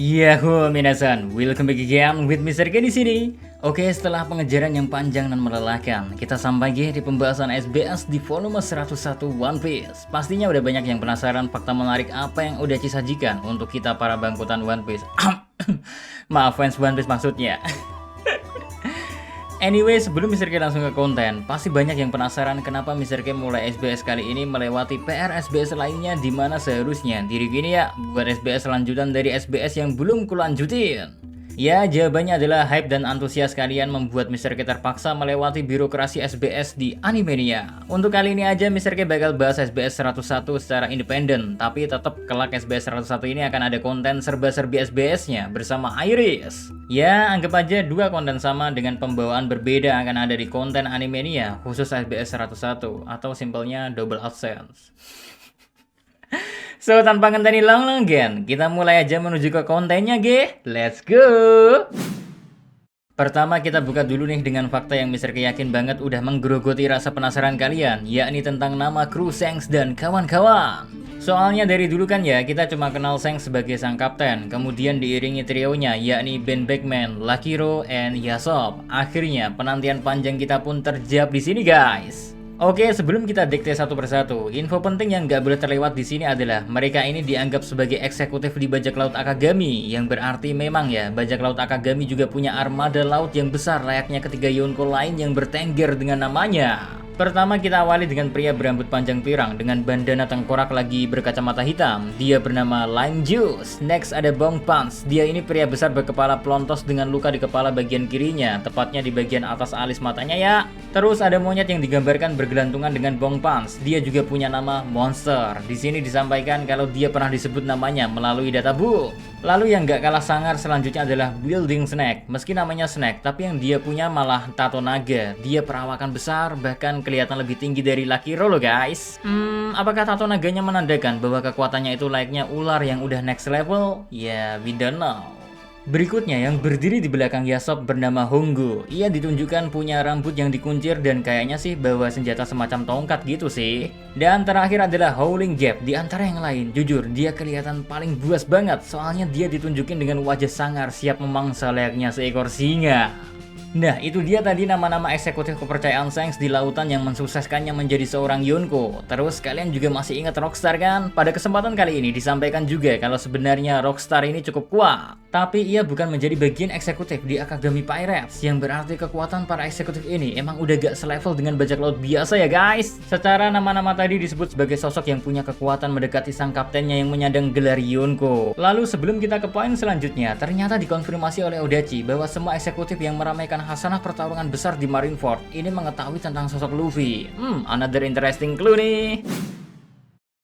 Yahoo minasan, welcome back again with Mr. K di sini. Oke, setelah pengejaran yang panjang dan melelahkan, kita sampai di pembahasan SBS di volume 101 One Piece. Pastinya udah banyak yang penasaran fakta menarik apa yang udah sajikan untuk kita para bangkutan One Piece. Maaf fans One Piece maksudnya. Anyway, sebelum Mr. K langsung ke konten, pasti banyak yang penasaran kenapa Mr. K mulai SBS kali ini melewati PR SBS lainnya di mana seharusnya diri gini ya buat SBS lanjutan dari SBS yang belum kulanjutin. Ya, jawabannya adalah hype dan antusias kalian membuat Mr. K terpaksa melewati birokrasi SBS di Animania. Untuk kali ini aja Mr. K bakal bahas SBS 101 secara independen, tapi tetap kelak SBS 101 ini akan ada konten serba-serbi SBS-nya bersama Iris. Ya, anggap aja dua konten sama dengan pembawaan berbeda akan ada di konten Animania khusus SBS 101 atau simpelnya double AdSense. So, tanpa ngenteni long-longan, kita mulai aja menuju ke kontennya, ge. Let's go! Pertama, kita buka dulu nih dengan fakta yang Mr. K yakin banget udah menggerogoti rasa penasaran kalian, yakni tentang nama kru Shanks dan kawan-kawan. Soalnya dari dulu kan ya, kita cuma kenal Shanks sebagai sang kapten, kemudian diiringi trionya, yakni Ben Beckman, Lakiro, and Yasop. Akhirnya, penantian panjang kita pun terjawab di sini, guys. Oke, sebelum kita dikte satu persatu, info penting yang gak boleh terlewat di sini adalah mereka ini dianggap sebagai eksekutif di bajak laut Akagami, yang berarti memang ya, bajak laut Akagami juga punya armada laut yang besar layaknya ketiga Yonko lain yang bertengger dengan namanya. Pertama kita awali dengan pria berambut panjang pirang dengan bandana tengkorak lagi berkacamata hitam. Dia bernama Lime Juice. Next ada Bong Pants. Dia ini pria besar berkepala pelontos dengan luka di kepala bagian kirinya, tepatnya di bagian atas alis matanya ya. Terus ada monyet yang digambarkan bergelantungan dengan Bong Pants. Dia juga punya nama Monster. Di sini disampaikan kalau dia pernah disebut namanya melalui data book. Lalu yang gak kalah sangar selanjutnya adalah Building Snack. Meski namanya snack, tapi yang dia punya malah tato naga. Dia perawakan besar, bahkan kelihatan lebih tinggi dari Lakiro loh guys. Apakah tato naganya menandakan bahwa kekuatannya itu layaknya ular yang udah next level? Ya, we don't know. Berikutnya yang berdiri di belakang Yasop bernama Hongo. Ia ditunjukkan punya rambut yang dikuncir dan kayaknya sih bawa senjata semacam tongkat gitu sih. Dan terakhir adalah Howling Gap. Di antara yang lain, jujur dia kelihatan paling buas banget. Soalnya dia ditunjukin dengan wajah sangar siap memangsa layaknya seekor singa. Nah, itu dia tadi nama-nama eksekutif kepercayaan Shanks di lautan yang mensukseskannya menjadi seorang Yonko. Terus kalian juga masih ingat Rockstar kan? Pada kesempatan kali ini disampaikan juga kalau sebenarnya Rockstar ini cukup kuat. Tapi ia bukan menjadi bagian eksekutif di Akagami Pirates, yang berarti kekuatan para eksekutif ini emang udah gak selevel dengan bajak laut biasa ya guys. Secara nama-nama tadi disebut sebagai sosok yang punya kekuatan mendekati sang kaptennya yang menyandang gelar Yonko. Lalu sebelum kita ke poin selanjutnya, ternyata dikonfirmasi oleh Odachi bahwa semua eksekutif yang meramaikan hasanah pertarungan besar di Marineford ini mengetahui tentang sosok Luffy. Another interesting clue nih.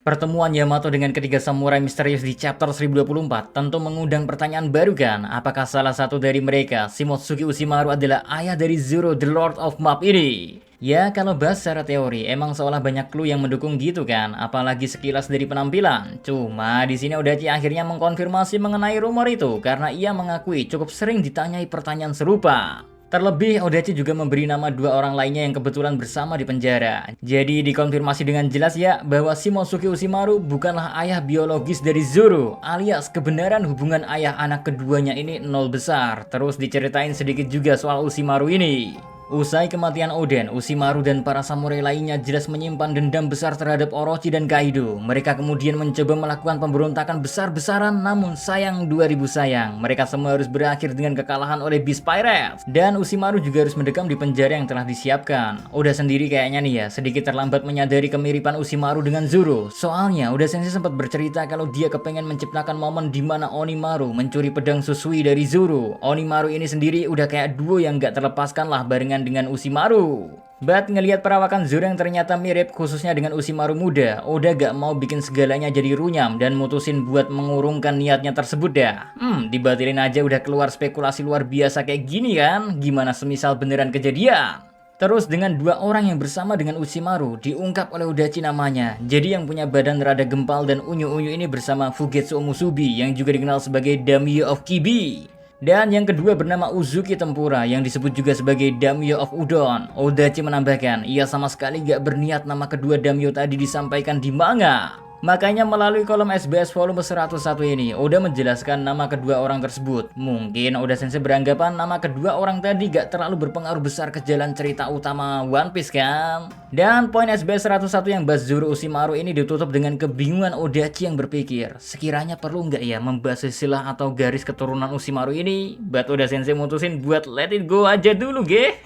Pertemuan Yamato dengan ketiga samurai misterius di chapter 1024 tentu mengundang pertanyaan baru kan? Apakah salah satu dari mereka, Shimotsuki Ushimaru, adalah ayah dari Zoro the Lord of Map ini? Ya, kalau bahas secara teori, emang seolah banyak clue yang mendukung gitu kan, apalagi sekilas dari penampilan. Cuma di sini Odachi akhirnya mengkonfirmasi mengenai rumor itu karena ia mengakui cukup sering ditanyai pertanyaan serupa. Terlebih, Odachi juga memberi nama dua orang lainnya yang kebetulan bersama di penjara. Jadi dikonfirmasi dengan jelas ya bahwa Shimotsuki Ushimaru bukanlah ayah biologis dari Zoro, alias kebenaran hubungan ayah anak keduanya ini nol besar. Terus diceritain sedikit juga soal Ushimaru ini. Usai kematian Oden, Ushimaru dan para samurai lainnya jelas menyimpan dendam besar terhadap Orochi dan Kaido. Mereka kemudian mencoba melakukan pemberontakan besar-besaran, namun sayang 2000 sayang. Mereka semua harus berakhir dengan kekalahan oleh Beast Pirates. Dan Ushimaru juga harus mendekam di penjara yang telah disiapkan. Oda sendiri kayaknya nih ya, sedikit terlambat menyadari kemiripan Ushimaru dengan Zoro. Soalnya Oda Sensei sempat bercerita kalau dia kepengen menciptakan momen di mana Onimaru mencuri pedang Susui dari Zoro. Onimaru ini sendiri udah kayak duo yang gak terlepaskan lah barengan dengan Ushimaru. But ngelihat perawakan Zoro yang ternyata mirip khususnya dengan Ushimaru muda, Oda gak mau bikin segalanya jadi runyam dan mutusin buat mengurungkan niatnya tersebut dah. Dibatilin aja udah keluar spekulasi luar biasa kayak gini kan? Gimana semisal beneran kejadian? Terus dengan dua orang yang bersama dengan Ushimaru diungkap oleh Odachi namanya. Jadi yang punya badan rada gempal dan unyu-unyu ini bersama Fugetsu Musubi yang juga dikenal sebagai Daimyo of Kibi. Dan yang kedua bernama Uzuki Tempura yang disebut juga sebagai Daimyo of Udon. Odachi menambahkan, ia sama sekali gak berniat nama kedua Daimyo tadi disampaikan di manga. Makanya melalui kolom SBS volume 101 ini, Oda menjelaskan nama kedua orang tersebut. Mungkin Oda Sensei beranggapan nama kedua orang tadi gak terlalu berpengaruh besar ke jalan cerita utama One Piece kan? Dan poin SBS 101 yang bahas Zoro Orochimaru ini ditutup dengan kebingungan Odachi yang berpikir, sekiranya perlu nggak ya membahas silsilah atau garis keturunan Orochimaru ini? But Oda Sensei mutusin buat let it go aja dulu, ge.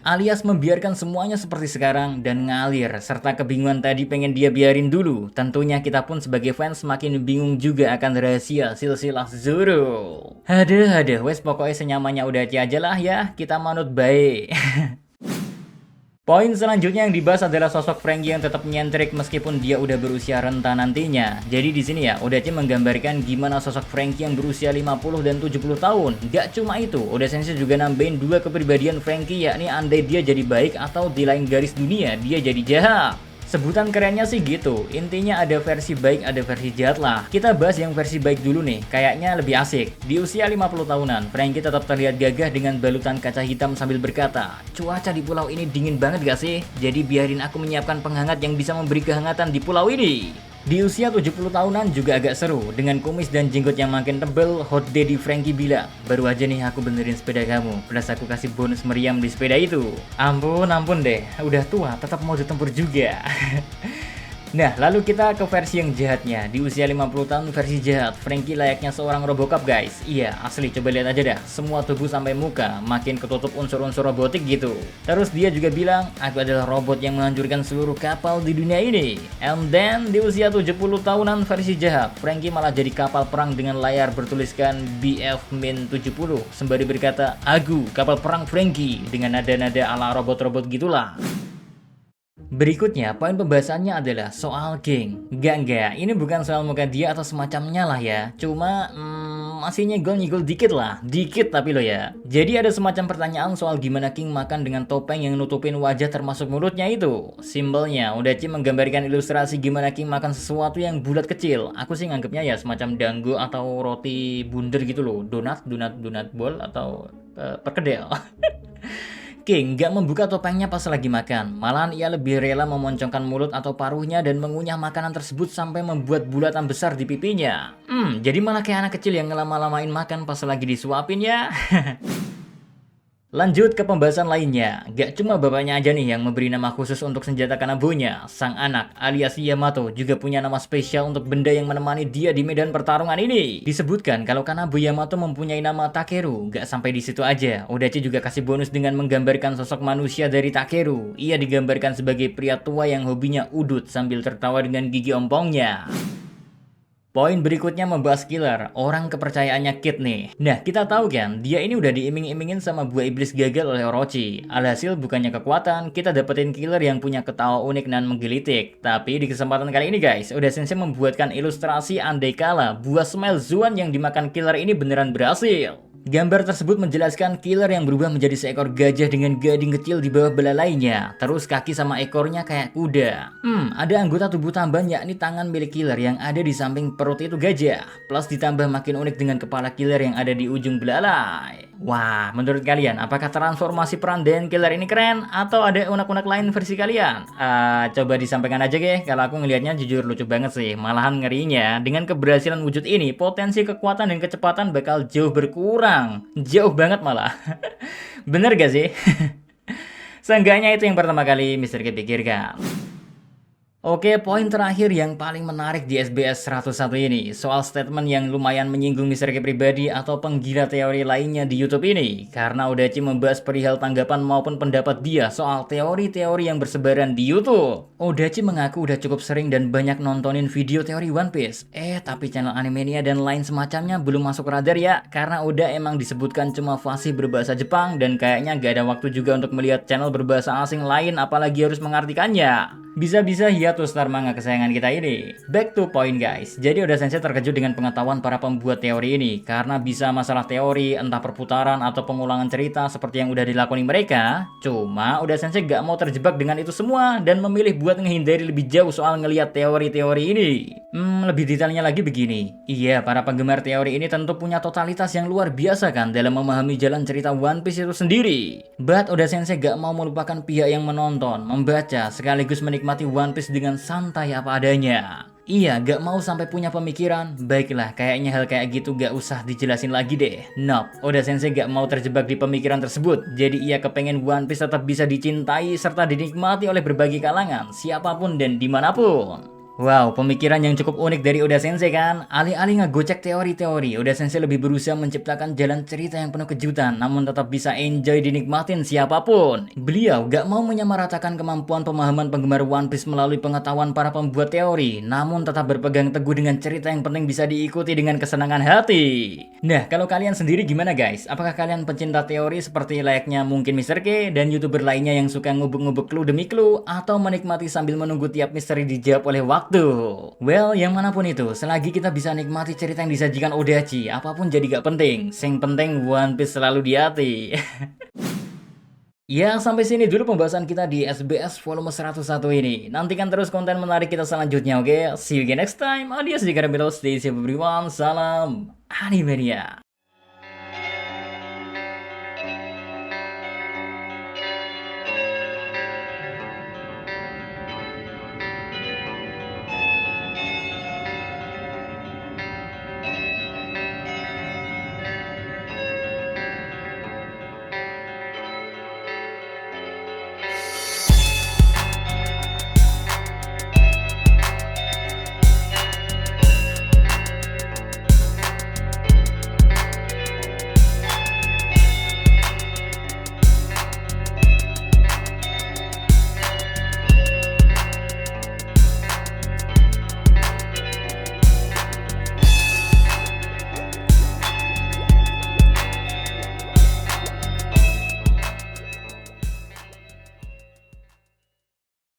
Alias membiarkan semuanya seperti sekarang dan ngalir, serta kebingungan tadi pengen dia biarin dulu. Tentunya kita pun sebagai fans semakin bingung juga akan rahasia silsilah Zoro. Aduh, wes pokoknya senyamannya udah aja lah ya, kita manut baik. Poin selanjutnya yang dibahas adalah sosok Franky yang tetap nyentrik meskipun dia udah berusia renta nantinya. Jadi di sini ya, Odachi menggambarkan gimana sosok Franky yang berusia 50 dan 70 tahun. Gak cuma itu, Oda Sensei juga nambahin dua kepribadian Franky, yakni andai dia jadi baik atau di lain garis dunia dia jadi jahat. Sebutan kerennya sih gitu, intinya ada versi baik ada versi jahat lah. Kita bahas yang versi baik dulu nih, kayaknya lebih asik. Di usia 50 tahunan, Franky tetap terlihat gagah dengan balutan kaca hitam sambil berkata, cuaca di pulau ini dingin banget gak sih? Jadi biarin aku menyiapkan penghangat yang bisa memberi kehangatan di pulau ini. Di usia 70 tahunan juga agak seru, dengan kumis dan jenggot yang makin tebel, Hot Daddy Franky bilang, baru aja nih aku benerin sepeda kamu, plus aku kasih bonus meriam di sepeda itu. Ampun deh, udah tua tetap mau ditempur juga. Nah, lalu kita ke versi yang jahatnya. Di usia 50 tahun versi jahat, Franky layaknya seorang Robocop guys. Iya, asli, coba lihat aja dah. Semua tubuh sampai muka, makin ketutup unsur-unsur robotik gitu. Terus dia juga bilang, aku adalah robot yang menghancurkan seluruh kapal di dunia ini. And then, di usia 70 tahunan versi jahat, Franky malah jadi kapal perang dengan layar bertuliskan BF-70 sembari berkata, aku kapal perang Franky, dengan nada-nada ala robot-robot gitulah. Berikutnya, poin pembahasannya adalah soal geng. Enggak, ini bukan soal muka dia atau semacamnya lah ya. Cuma, masih nyegol-nyegol dikit lah. Dikit tapi lo ya. Jadi ada semacam pertanyaan soal gimana King makan dengan topeng yang nutupin wajah termasuk mulutnya itu. Simbolnya, Odachi menggambarkan ilustrasi gimana King makan sesuatu yang bulat kecil. Aku sih nganggepnya ya semacam dango atau roti bundar gitu loh. Donat ball atau perkedel. King gak membuka topengnya pas lagi makan, malahan ia lebih rela memoncongkan mulut atau paruhnya dan mengunyah makanan tersebut sampai membuat bulatan besar di pipinya. Jadi malah kayak anak kecil yang ngelama-lamain makan pas lagi disuapin ya. Lanjut ke pembahasan lainnya, gak cuma bapaknya aja nih yang memberi nama khusus untuk senjata Kanabunya. Sang anak alias Yamato juga punya nama spesial untuk benda yang menemani dia di medan pertarungan ini. Disebutkan kalau Kanabu Yamato mempunyai nama Takeru. Gak sampai di situ aja, Odachi juga kasih bonus dengan menggambarkan sosok manusia dari Takeru. Ia digambarkan sebagai pria tua yang hobinya udut sambil tertawa dengan gigi ompongnya. Poin berikutnya membahas killer, orang kepercayaannya Kid nih. Nah, kita tahu kan, dia ini udah diiming-imingin sama buah iblis gagal oleh Orochi. Alhasil bukannya kekuatan, kita dapetin killer yang punya ketawa unik dan menggelitik. Tapi di kesempatan kali ini guys, Oda Sensei membuatkan ilustrasi andai kala buah Smile Zuan yang dimakan killer ini beneran berhasil. Gambar tersebut menjelaskan killer yang berubah menjadi seekor gajah dengan gading kecil di bawah belalainya. Terus kaki sama ekornya kayak kuda. Ada anggota tubuh tambahan yakni tangan milik killer yang ada di samping perut itu gajah. Plus ditambah makin unik dengan kepala killer yang ada di ujung belalai. Wah, menurut kalian apakah transformasi peran Dan Killer ini keren? Atau ada unek-unek lain versi kalian? Coba disampaikan aja ge, kalau aku ngelihatnya jujur lucu banget sih. Malahan ngerinya, dengan keberhasilan wujud ini, potensi kekuatan dan kecepatan bakal jauh berkurang. Jauh banget malah. Bener gak sih? Seenggaknya itu yang pertama kali Mr. K pikirkan. Oke, poin terakhir yang paling menarik di SBS 101 ini, soal statement yang lumayan menyinggung Mr. K pribadi atau penggila teori lainnya di YouTube ini, karena Odachi membahas perihal tanggapan maupun pendapat dia soal teori-teori yang bersebaran di YouTube. Odachi mengaku udah cukup sering dan banyak nontonin video teori One Piece. Tapi channel Animania dan lain semacamnya belum masuk radar ya, karena udah emang disebutkan cuma fasih berbahasa Jepang dan kayaknya gak ada waktu juga untuk melihat channel berbahasa asing lain apalagi harus mengartikannya. Bisa-bisa hiatus star manga kesayangan kita ini. Back to point guys. Jadi Oda Sensei terkejut dengan pengetahuan para pembuat teori ini. Karena bisa masalah teori, entah perputaran atau pengulangan cerita seperti yang udah dilakoni mereka. Cuma Oda Sensei gak mau terjebak dengan itu semua dan memilih buat menghindari lebih jauh soal ngelihat teori-teori ini. Lebih detailnya lagi begini. Iya, para penggemar teori ini tentu punya totalitas yang luar biasa kan dalam memahami jalan cerita One Piece itu sendiri. But Oda Sensei gak mau melupakan pihak yang menonton, membaca, sekaligus menikmati One Piece dengan santai apa adanya. Iya, gak mau sampai punya pemikiran, baiklah kayaknya hal kayak gitu gak usah dijelasin lagi deh. Nope, Oda Sensei gak mau terjebak di pemikiran tersebut. Jadi ia kepengen One Piece tetap bisa dicintai serta dinikmati oleh berbagai kalangan, siapapun dan dimanapun. Wow, pemikiran yang cukup unik dari Oda Sensei kan? Alih-alih ngegocek teori-teori, Oda Sensei lebih berusaha menciptakan jalan cerita yang penuh kejutan, namun tetap bisa enjoy dinikmatin siapapun. Beliau gak mau menyamaratakan kemampuan pemahaman penggemar One Piece melalui pengetahuan para pembuat teori, namun tetap berpegang teguh dengan cerita yang penting bisa diikuti dengan kesenangan hati. Nah, kalau kalian sendiri gimana guys? Apakah kalian pencinta teori seperti layaknya mungkin Mr. K dan YouTuber lainnya yang suka ngubek-ngubek clue demi clue, atau menikmati sambil menunggu tiap misteri dijawab oleh waktu? Well, yang manapun itu, selagi kita bisa nikmati cerita yang disajikan Odachi, apapun jadi gak penting. Sing penting One Piece selalu di hati. Ya, sampai sini dulu pembahasan kita di SBS volume 101 ini. Nantikan terus konten menarik kita selanjutnya, oke? See you again next time. Adios, jika ada below. Stay safe everyone. Salam Animania.